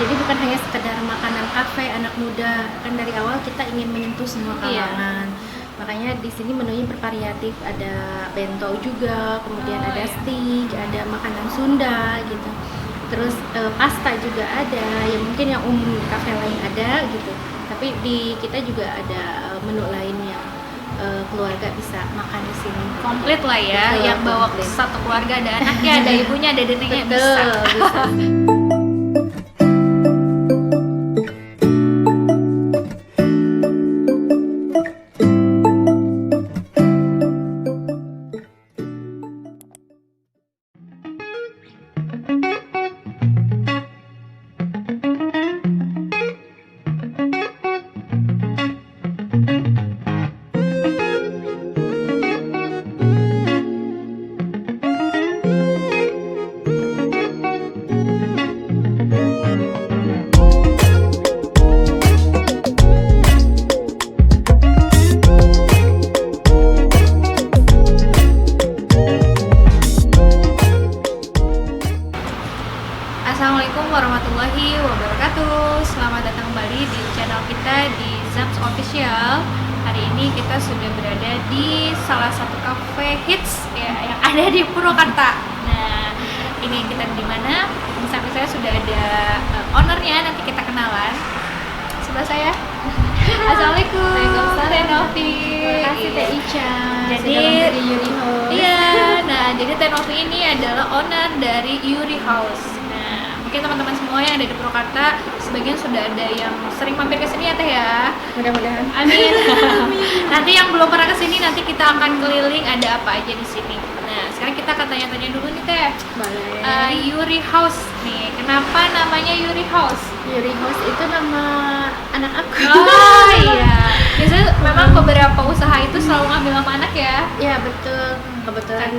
Jadi bukan hanya sekedar makanan kafe anak muda, kan dari awal kita ingin menyentuh semua kalangan. Makanya di sini menunya bervariatif, ada bento juga, kemudian ada steak, ada makanan Sunda gitu. Terus pasta juga ada, ya mungkin yang umum kafe lain ada gitu. Tapi di kita juga ada menu lain yang keluarga bisa makan di sini. Komplit lah ya, Betul, yang bawa komplit. satu keluarga, ada anaknya, ada ibunya, ada neneknya, bisa. Bisa. Assalamualaikum warahmatullahi wabarakatuh. Selamat datang kembali di channel kita di Zams Official. Hari ini kita sudah berada di salah satu cafe hits ya, yang ada di Purwakarta. Nah, ini kita di mana? Di samping saya sudah ada ownernya, nanti kita kenalan. Sebelah saya. Assalamualaikum. Waalaikumsalam. Teh Novi. Terima kasih Teh Ica. Jadi, sudah memberi Yuri House. Iya, nah jadi Teh Novi ini adalah owner dari Yuri House. Nah, mungkin teman-teman semua yang ada di Purwakarta, sebagian sudah ada yang sering mampir ke sini ya Teh ya. Mudah-mudahan. Amin. Nanti yang belum pernah ke sini, nanti kita akan keliling ada apa aja di sini. Nah, sekarang kita akan tanya-tanya dulu nih Teh. Boleh. Yuri House nih, kenapa namanya Yuri House? Yuri House itu nama anak aku. Oh iya, biasanya memang beberapa usaha itu selalu ngambil nama anak ya. Ya betul. Kebetulan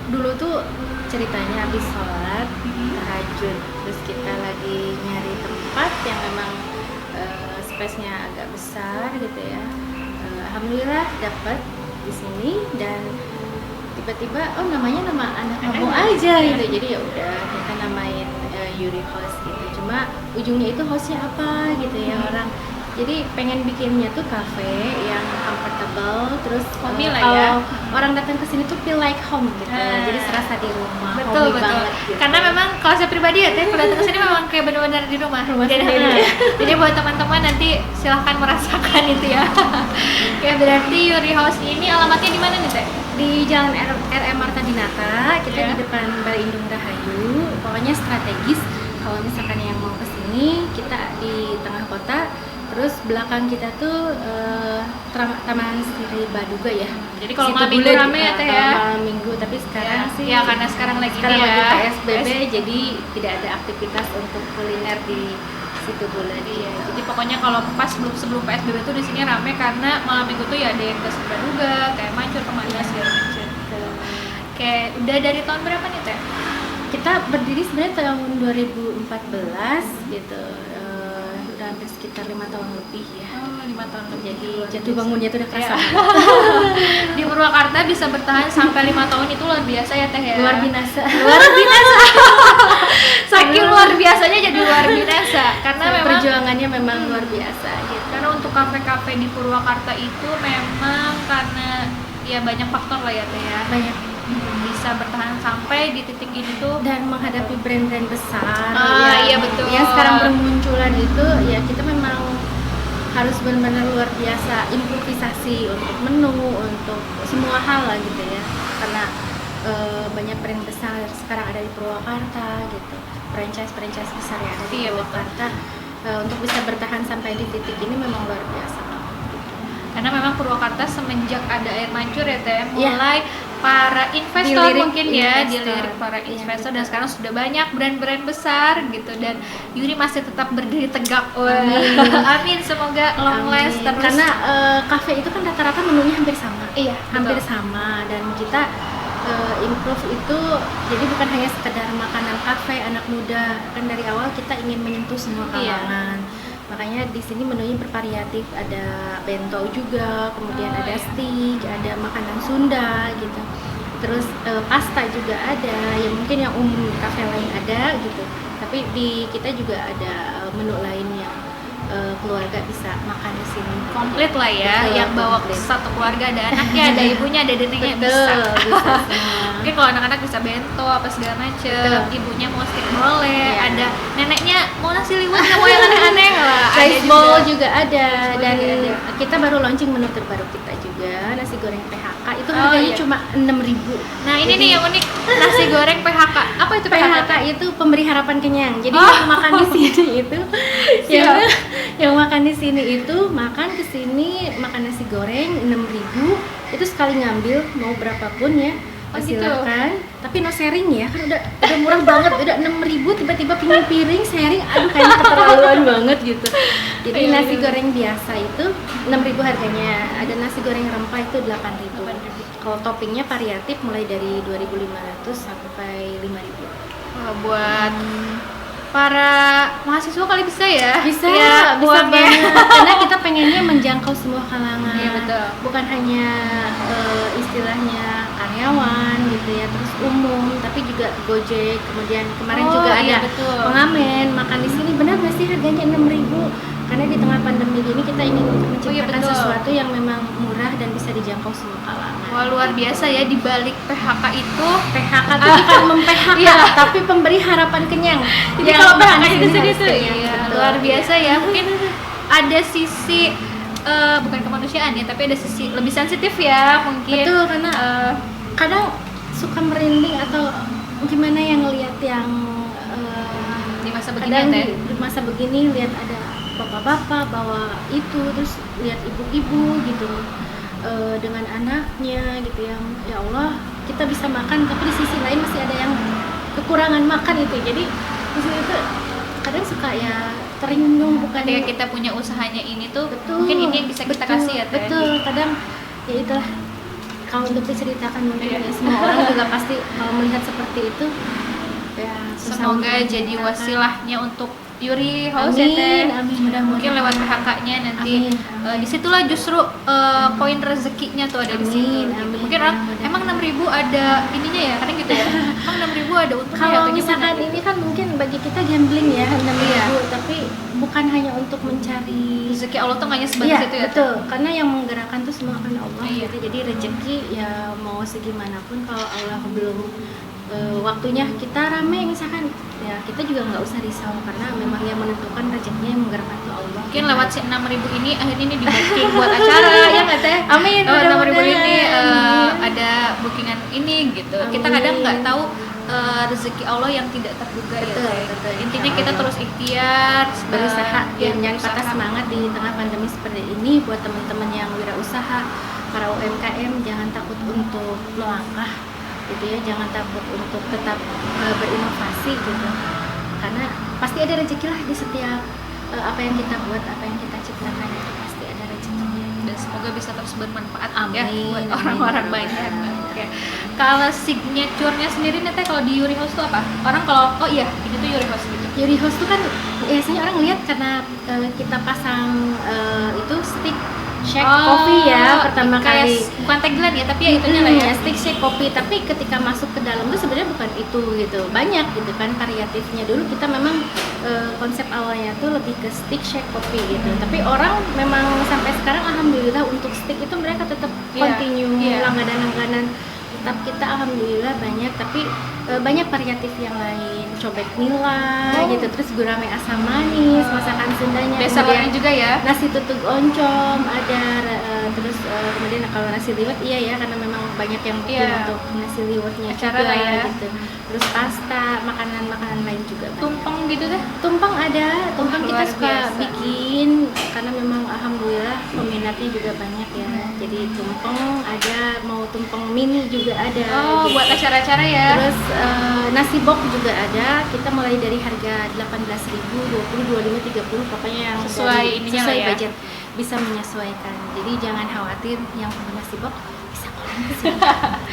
dulu tuh ceritanya habis sholat tahajud, terus kita lagi nyari tempat yang memang space-nya agak besar gitu ya. Alhamdulillah dapat di sini dan tiba-tiba namanya nama anak kamu aja gitu. Jadi ya udah kita namain Yuri House gitu. Cuma ujungnya itu house-nya apa gitu ya orang. Jadi pengen bikinnya tuh cafe yang comfortable, terus Homey lah kalau ya. orang datang ke sini tuh feel like home gitu. Jadi serasa di rumah. Betul homey betul. banget gitu. Karena memang kalau saya pribadi ya Teh, kalau datang ke sini memang kayak benar-benar di rumah. Jadi, sendiri. jadi buat teman-teman nanti silahkan merasakan itu ya. Kayak berarti Yuri House ini alamatnya di mana nih Teh? Di Jalan RM Marta Dinata, kita Ya. di depan Balai Indung Rahayu. Pokoknya strategis. Kalau misalkan yang mau ke sini, kita di tengah kota. Terus belakang kita tuh Taman Sri Baduga ya. Jadi kalau Situ malam minggu boleh, rame ya Teh ya. Malam minggu, tapi sekarang sih Ya karena sekarang lagi sekarang ini lagi ya. PSBB, jadi tidak ada aktivitas untuk kuliner di situ boleh. Iya, jadi pokoknya kalau pas sebelum PSBB tuh di sini rame karena malam minggu tuh ya ada yang ke Sumbaduga, kayak Mancur, Kemana segala macam. Kayak udah dari tahun berapa nih Teh? Kita berdiri sebenarnya tahun 2014 gitu. Udah hampir sekitar 5 tahun lebih ya. Oh, 5 tahun lebih. Jadi jatuh bangunnya tuh udah kerasa. Di Purwakarta bisa bertahan sampai 5 tahun itu luar biasa ya Teh ya. Luar binasa. Luar binasa. Saking luar biasanya jadi luar binasa karena memang Perjuangannya memang luar biasa gitu. karena untuk kafe-kafe di Purwakarta itu memang karena ya banyak faktor lah ya Teh ya. Banyak Bisa bertahan sampai di titik ini tuh. dan menghadapi brand-brand besar Iya betul. yang sekarang bermunculan itu ya kita memang harus benar-benar luar biasa improvisasi untuk menu, untuk semua hal lah gitu ya, karena banyak brand besar sekarang ada di Purwakarta gitu, franchise besar yang ada di Iya, Purwakarta. Untuk bisa bertahan sampai di titik ini memang luar biasa gitu. Karena memang Purwakarta semenjak ada air mancur ya Teh, Iya. mulai para investor Dilirik mungkin ya, investor. dilirik para Iya, investor betul. dan sekarang sudah banyak brand-brand besar gitu dan Yuri masih tetap berdiri tegak. Wah. Amin. Amin, semoga long last Amin. terus. Karena kafe itu kan rata-rata menunya hampir sama. Iya, Hampir betul. sama dan kita improve itu jadi bukan hanya sekedar makanan kafe anak muda, kan dari awal kita ingin menyentuh semua Iya. kalangan. Makanya di sini menunya bervariatif, ada bento juga, kemudian ada iya. steak, ada makanan Sunda gitu. Terus pasta juga ada, ya mungkin yang umum kafe lain ada gitu. Tapi Tapi di kita juga ada menu lain yang keluarga bisa makan di sini. Komplit lah ya, Betul, yang bawa komplit. satu keluarga, ada anaknya, ada ibunya, ada neneknya, bisa. Bisa semua. Mungkin kalau anak-anak bisa bento apa segala macem, Betul. ibunya mau steak boleh, Iya. ada neneknya mau nasi liwet, nggak mau yang aneh-aneh lah. Ada Rice bowl juga ada, Rice bowl dan juga ada. kita baru launching menu terbaru kita juga, nasi goreng PHK. Itu Oh, harganya iya. cuma 6.000. Nah ini Jadi, nih yang unik, nasi goreng PHK. Apa itu PHK? PHK itu pemberi harapan kenyang. Jadi Oh. yang makan di sini itu Siap. yang makan di sini itu makan ke sini makan nasi goreng 6.000 itu sekali ngambil mau berapapun ya. Oh, gitu. Silakan. Tapi no sharing ya. Kan udah murah banget, udah 6.000 tiba-tiba pingin piring sharing. Aduh kayaknya keterlaluan banget gitu. Jadi Iya, nasi iya. goreng biasa itu 6.000 harganya. Ada nasi goreng rempah itu 8.000. Kalau toppingnya variatif mulai dari 2.500 sampai 5.000. Wah, buat para mahasiswa kali bisa ya? Bisa, ya, bisa uangnya. banget. Karena kita pengennya menjangkau semua kalangan. Iya, betul. Bukan hanya istilahnya karyawan gitu ya, terus umum, tapi juga Gojek. Kemudian kemarin Oh, juga iya, ada betul. pengamen makan di sini. Benar nggak sih harganya 6.000? Karena di tengah pandemi ini kita ingin Oh, iya, menciptakan betul. sesuatu yang memang murah dan bisa dijangkau semua kalangan. Wah, luar biasa ya, di balik PHK itu PHK itu bukan mem-PHK, Iya. tapi pemberi harapan kenyang. jadi Yang kalau makan PHK di itu sini sendiri harus tuh kenyang. iya, Betul. luar biasa ya. Mungkin ada sisi bukan kemanusiaan ya, tapi ada sisi lebih sensitif ya mungkin. Betul, karena Eh, kadang suka merinding atau gimana yang ngelihat yang di masa begini kadang ya, Teh. di masa begini lihat ada bapak-bapak bawa itu, terus lihat ibu-ibu gitu dengan anaknya gitu, yang ya Allah kita bisa makan tapi di sisi lain masih ada yang kekurangan makan itu. Jadi di situ tuh kadang suka ya terenyuh, bukan Ketika kita punya usahanya ini tuh, betul, mungkin ini yang bisa kita betul, kasih ya, Teh. betul. Kadang ya itulah, kalau untuk diceritakan mungkin Iya. ya semua orang juga pasti kalau melihat seperti itu ya susah Semoga untuk jadi menceritakan. wasilahnya untuk Yuri House ya, Teh. Amin, amin, mudah-mudahan. Mungkin lewat PHK-nya nanti Amin, amin. disitulah justru koin rezekinya tuh ada di situ. Amin, Gitu. amin, Mungkin orang mudah-mudahan. emang 6.000 ada ininya ya, kadang gitu ya. Emang 6.000 ada untungnya Kalau atau gimana? misalkan ini kan mungkin bagi kita gambling ya 6.000, Iya. tapi bukan hanya untuk mencari rezeki Allah tuh nggak hanya sebatas iya, itu ya. Teh? betul. Karena yang menggerakkan tuh semua kan Allah Iya. gitu. Jadi rezeki ya mau segimanapun kalau Allah belum waktunya kita rame misalkan, ya kita juga nggak usah risau karena memang yang menentukan rezekinya yang menggerakkan tuh Allah. Mungkin lewat si 6.000 ini akhirnya ini di booking buat acara ya nggak, Teh? Amin, Lewat 6.000 ini mudah-mudahan. ada bookingan ini gitu. Kita Amin. kadang nggak tahu rezeki Allah yang tidak terduga ya, Betul, Teh. betul. Intinya kita terus ikhtiar, berusaha ya, dan jangan patah berusaha. semangat di tengah pandemi seperti ini. Buat teman-teman yang wirausaha, para UMKM, jangan takut untuk melangkah gitu ya, jangan takut untuk tetap berinovasi gitu, karena pasti ada rezeki lah di setiap apa yang kita buat, apa yang kita ciptakan itu pasti ada rezekinya. Dan semoga bisa terus bermanfaat ya Amin, buat amin, orang-orang amin. banyak. Oke. Kalau signaturenya sendiri nih, Teh, kalau di Yuri House tuh apa? Orang kalau oh iya ini tuh Yuri House gitu. Yuri House tuh kan biasanya orang lihat karena kita pasang itu stick shake coffee ya pertama kayak kali. bukan tagline ya, tapi ya itunya lah ya. Stick shake kopi, tapi ketika masuk ke dalam tuh sebenarnya bukan itu gitu, banyak gitu kan variatifnya. Dulu kita memang konsep awalnya tuh lebih ke stick shake kopi gitu, tapi orang memang sampai sekarang alhamdulillah untuk stick itu mereka tetap Iya, continue iya. langganan-langganan tetap kita alhamdulillah banyak, tapi banyak variatif yang lain, cobek nila Oh. gitu, terus gurame asam manis, masakan Sundanya, Bestsellernya juga ya. nasi tutug oncom ada, terus kemudian kalau nasi liwet iya ya, karena memang banyak yang bikin Iya. untuk nasi liwetnya Acara juga lah ya. gitu. Terus pasta, makanan-makanan lain juga banyak. Tumpeng gitu deh. Tumpeng ada, tumpeng Wah, kita luar suka biasa. bikin karena memang alhamdulillah peminatnya juga banyak ya. Jadi tumpeng ada, mau tumpeng mini juga ada. Oh, gitu. buat acara-acara ya. Terus nasi bok juga ada. Kita mulai dari harga 18.000, 20, 25, 30, pokoknya yang Sesuai dari- ininya sesuai lah ya. budget, bisa menyesuaikan. Jadi jangan khawatir yang punya nasi bok bisa makan ke sini.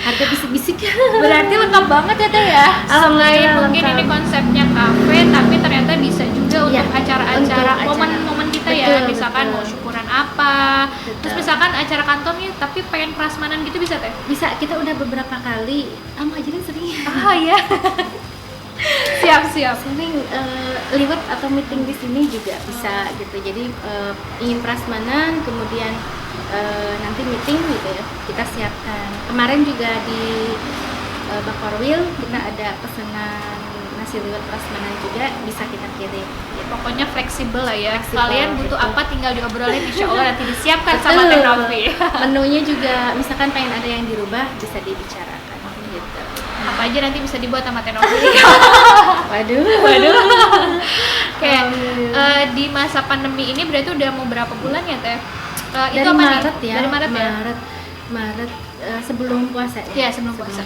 Harga bisik-bisik. Berarti lengkap banget ya, Teh ya. Alhamdulillah, Selain mungkin lengkap. ini konsepnya kafe, tapi ternyata bisa juga Iya, untuk acara-acara untuk momen-momen kita ya. Betul, Misalkan betul. mau syukuran apa. Terus Betul. misalkan acara kantor nih, tapi pengen prasmanan gitu bisa, Teh? Bisa, kita udah beberapa kali sama ajaran sering. Ah ya. Siap siap. sering liwat atau meeting di sini juga bisa gitu. Jadi ingin prasmanan kemudian nanti meeting gitu ya, kita siapkan. Kemarin juga di Bakorwil kita ada pesanan nasi liwet prasmanan juga, bisa kita kirim. Pokoknya fleksibel lah ya. Fleksibel, Kalian butuh betul. apa tinggal diobrolin, insya Allah nanti disiapkan sama Betul. Teh Novi. Menunya juga misalkan pengen ada yang dirubah bisa dibicarakan gitu. Apa aja nanti bisa dibuat sama Teh Novi. Waduh. Kayak Alhamdulillah. di masa pandemi ini berarti udah mau berapa bulan ya Teh? Itu Dari apa Maret nih? ya. Dari Maret ya? Maret sebelum puasa ya. Iya, sebelum puasa.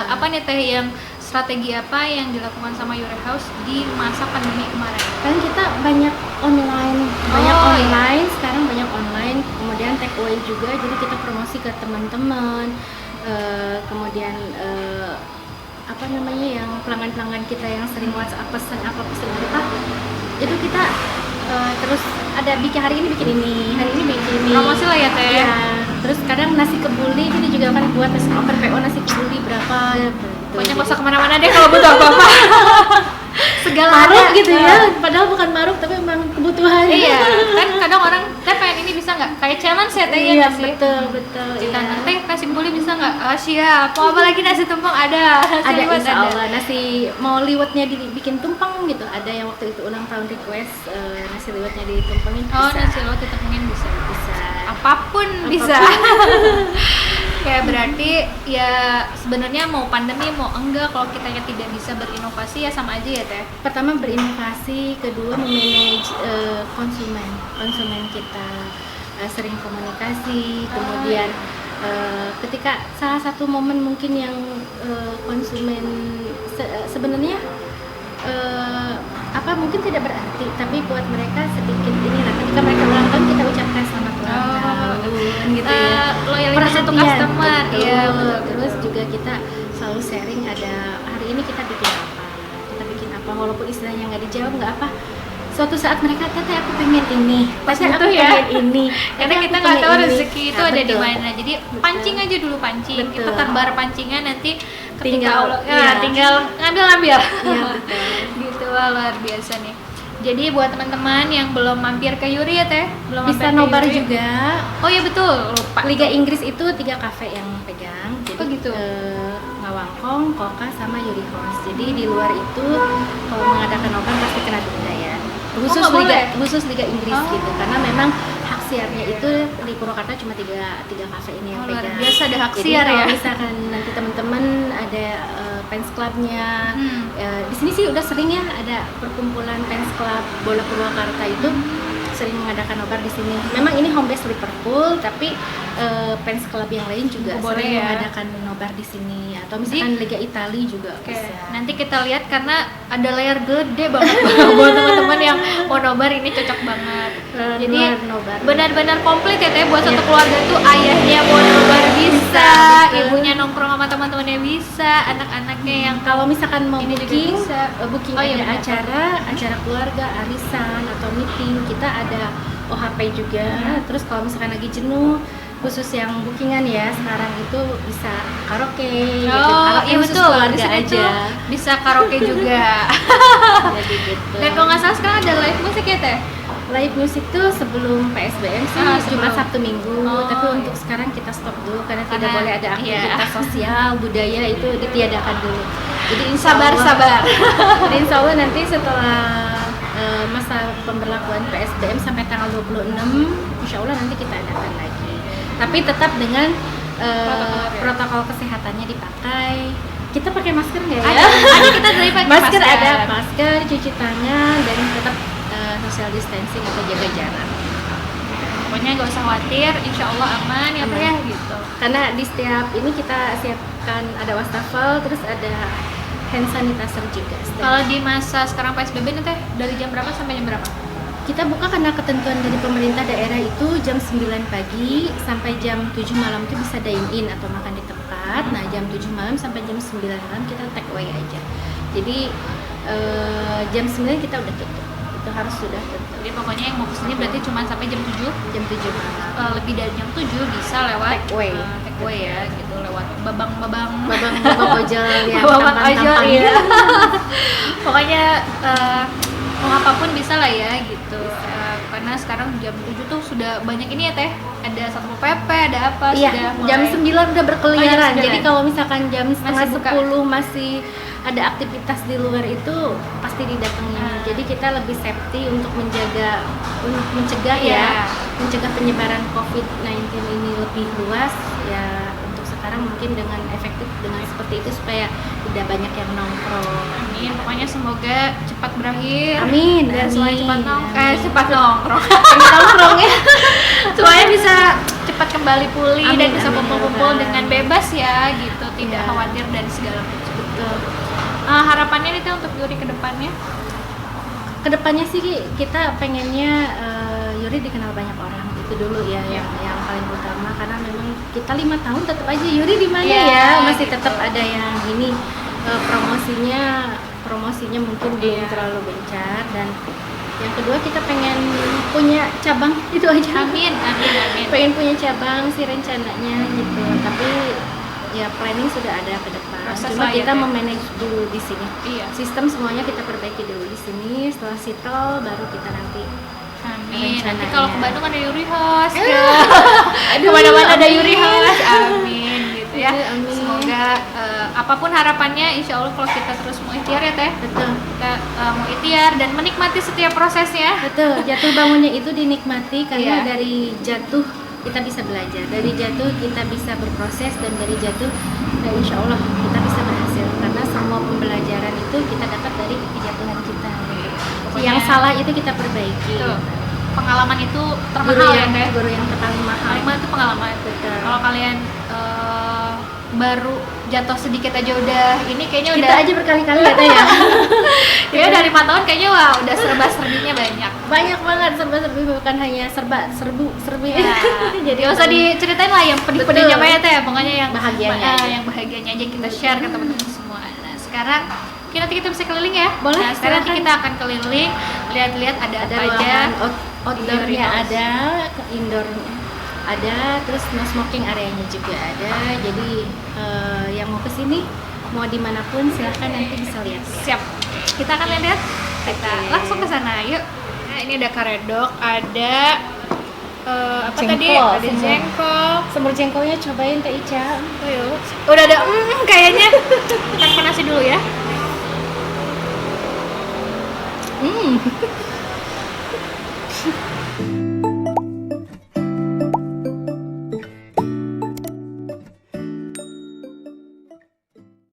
Apa nih Teh yang strategi apa yang dilakukan sama Your House di masa pandemi kemarin? Kan kita banyak online, Oh, online. Sekarang banyak online. Kemudian take away juga. Jadi kita promosi ke teman-teman. Kemudian apa namanya yang pelanggan-pelanggan kita yang sering WhatsApp pesan apa itu kita terus ada hari ini bikin ini, hari ini bikin ini. Promosi lah ya Teh. Iya. Terus kadang nasi kebuli kita juga kan buat open PO nasi kebuli berapa gitu. Pokoknya nggak Jadi- usah kemana-mana deh kalau butuh apa-apa. Segala maruk ada. gitu ya, padahal bukan maruk tapi memang kebutuhan. Iya, kan kadang orang Teh pengen ini bisa nggak? Kayak challenge ya Teh ya Iya, nggak sih? betul Cita iya. Teh nasi kebuli bisa nggak? Ah siap. Mau apa lagi nasi tumpeng ada. Nasi Ada liwet insya Allah nasi mau liwetnya dibikin tumpeng gitu, ada yang waktu itu ulang tahun request nasi liwetnya ditumpengin bisa. Oh nasi liwet ditumpengin bisa. Bisa. Apapun bisa. Kayak berarti ya sebenarnya mau pandemi mau enggak kalau kitanya tidak bisa berinovasi ya sama aja ya Teh. Pertama berinovasi, kedua memanage konsumen kita, sering komunikasi, kemudian ketika salah satu momen mungkin yang konsumen sebenarnya apa mungkin tidak berarti, tapi buat mereka sedikit inilah ketika mereka ulang tahun kita ucapkan selamat ulang tahun gitu ya. Loyalitas untuk Perhatian, customer betul. ya betul. Terus juga kita selalu sharing, ada hari ini kita bikin apa walaupun istilahnya nggak dijawab nggak apa, suatu saat mereka teteh aku pengen ini, Pas teteh aku butuh ya. pengen ini. Karena Teteh, kita aku nggak pengen tahu ini. rezeki itu Nah, ada di betul. mana. Jadi pancing aja dulu pancing. Betul. Kita tebar pancingan nanti ketika Tinggal, Allah, iya. tinggal ngambil. Iya betul. Gitu wah, luar biasa nih. Jadi buat teman-teman yang belum mampir ke Yuri ya Teh, belum Bisa mampir ke nobar Yuri. juga. Oh iya betul, lupa. Liga Inggris itu 3 kafe yang pegang. Jadi Oh, gitu. Ngawangkong, Koka, sama Yuri House. Jadi di luar itu kalau mengadakan nobar pasti kena denda ya. Khusus nggak boleh? Liga Inggris Oh. gitu. Karena memang hak siarnya itu di Purwakarta cuma tiga kafe ini yang Oh, luar pegang. biasa ada hak Jadi siar kalau ya. misalkan nanti teman-teman ada fans clubnya, Hmm. di sini sih udah sering ya ada perkumpulan fans club bola Purwakarta itu sering mengadakan nobar di sini. Memang ini home base Liverpool, tapi fans club yang lain juga Boleh sering ya. mengadakan nobar di sini. Atau misalkan Liga Italia juga Oke, bisa. nanti kita lihat karena ada layar gede banget buat teman-teman yang mau nobar ini cocok banget. Jadi Luar nobar. benar-benar komplit ya Teh buat satu Iya. keluarga tuh ayahnya mau nobar bisa, betul. ibunya nongkrong sama teman-temannya bisa, anak-anaknya yang Kalau misalkan mau Ini juga booking, bisa. booking Oh, iya, ada benar. acara keluarga, arisan atau meeting, kita ada OHP juga. Terus kalau misalkan lagi jenuh, khusus yang bookingan ya sekarang itu bisa karaoke. gitu. Oh Karaoke iya khusus betul, di keluarga sini aja. tuh bisa karaoke juga. Jadi gitu. Dan kalau nggak salah sekarang ada live musik ya Teh? Live musik tuh sebelum PSBM sih Sebelum. Jumat Sabtu Minggu, Oh, tapi iya. untuk sekarang kita stop dulu karena tidak Karena, boleh ada iya. aktivitas sosial budaya itu ditiadakan dulu. Jadi insya Sabar, Allah- sabar. Jadi insya Allah nanti setelah masa pemberlakuan PSBM sampai tanggal 26, insya Allah nanti kita adakan lagi. Tapi tetap dengan protokol kesehatannya dipakai. Kita pakai masker nggak ya? Ada kita dari pakai Masker ada, masker, cuci tangan, dan tetap social distancing atau jaga jarak. Pokoknya nggak usah khawatir, insya Allah aman ya Teh ya gitu. Karena di setiap ini kita siapkan ada wastafel, terus ada hand sanitizer juga. Kalau di masa sekarang PSBB nih Teh, dari jam berapa sampai jam berapa? Kita buka karena ketentuan dari pemerintah daerah itu jam 9 pagi sampai jam 7 malam itu bisa dine in atau makan di tempat. Nah, jam 7 malam sampai jam 9 malam kita take away aja. Jadi jam 9 kita udah tutup. Itu itu harus sudah tutup. Jadi pokoknya yang mau kesini berarti cuma sampai jam 7. Jam 7 malam. Lebih dari jam 7 bisa lewat Takeaway. Takeaway ya gitu, lewat babang-babang Babang ojol yang babang ojol tampang-tampang. ya. Pokoknya mau apapun bisa lah ya gitu. Karena sekarang jam 7 tuh sudah banyak ini ya Teh. Ada Satpol PP, ada apa Iya, sudah jam 9 udah berkeliaran. Oh, jam 9. Jadi kalau misalkan jam setengah Masih buka. 10 masih ada aktivitas di luar itu pasti didatengin. Jadi kita lebih safety untuk mencegah Iya. mencegah penyebaran COVID-19 ini lebih luas ya. Untuk sekarang mungkin dengan efektif dengan seperti itu supaya tidak banyak yang nongkrong. Amin. Pokoknya semoga cepat berakhir. Amin. Dan semuanya cepat Amin. cepat nongkrong. Nongkrong ya. Semuanya bisa cepat kembali pulih Amin, dan bisa amin, kumpul-kumpul ya dengan bebas ya gitu, tidak Iya. khawatir dari segala macam. Betul. Harapannya nih Teh untuk Yuri ke depannya? Kedepannya sih kita pengennya Yuri dikenal banyak orang itu dulu ya yang paling utama, karena memang kita 5 tahun tetap aja Yuri di mana Iya, ya masih gitu. tetap ada yang ini promosinya mungkin belum terlalu gencar, dan yang kedua kita pengen punya cabang itu aja. Amin. Pengen punya cabang sih rencananya gitu, tapi ya planning sudah ada ke depan. Proses Cuma lah ya, kita Teh. memanage dulu di sini. Iya. Sistem semuanya kita perbaiki dulu di sini. Setelah settle baru kita nanti. Amin. Nanti Rencananya. kalau ke Bandung ada Yuri host ya. Aduh, Kemana-mana ada amin. Yuri host. Amin gitu ya. Amin. Semoga apapun harapannya, insya Allah kalau kita terus mau ikhtiar ya Teh. Betul. Kita mau ikhtiar dan menikmati setiap prosesnya. Betul. Jatuh bangunnya itu dinikmati karena Iya. dari jatuh kita bisa belajar. Dari jatuh kita bisa berproses, dan dari jatuh ya insya Allah kita bisa berhasil, karena semua pembelajaran itu kita dapat dari kejatuhan kita. Pokoknya- Yang salah itu kita perbaiki. Tuh, pengalaman itu Guru termahal ya yang Teh. guru yang paling mahal. Paling mahal itu pengalaman. Betul. Kalau kalian baru jatuh sedikit aja udah ini kayaknya Kita udah aja berkali-kali ya Teh ya. ya dari 5 tahun kayaknya wah udah serba-serbinya banyak. Banyak banget serba-serbi, bukan hanya serbu Ya. Jadi Gak usah diceritain lah yang pedih-pedihnya Betul. apa ya Teh, pokoknya yang Bahagianya aja. yang bahagianya aja kita share ke teman-teman semua. Nah sekarang nanti kita bisa keliling ya. Boleh, Nah sekarang nanti silakan. kita akan keliling, lihat-lihat ada ada apa aja. ruangan outdoornya Greenhouse. ada, ke indoornya ada, terus no smoking areanya juga ada. Jadi yang mau kesini mau dimanapun silahkan nanti bisa lihat. Siap. Kita akan lihat. Kita Oke. langsung ke sana. Yuk. Nah, ini ada karedok, ada apa Jengkol, tadi? Ada semur. jengkol. Semur jengkolnya cobain Teh Ica. Oh, yuk. Udah ada kayaknya. Kita panasi dulu ya.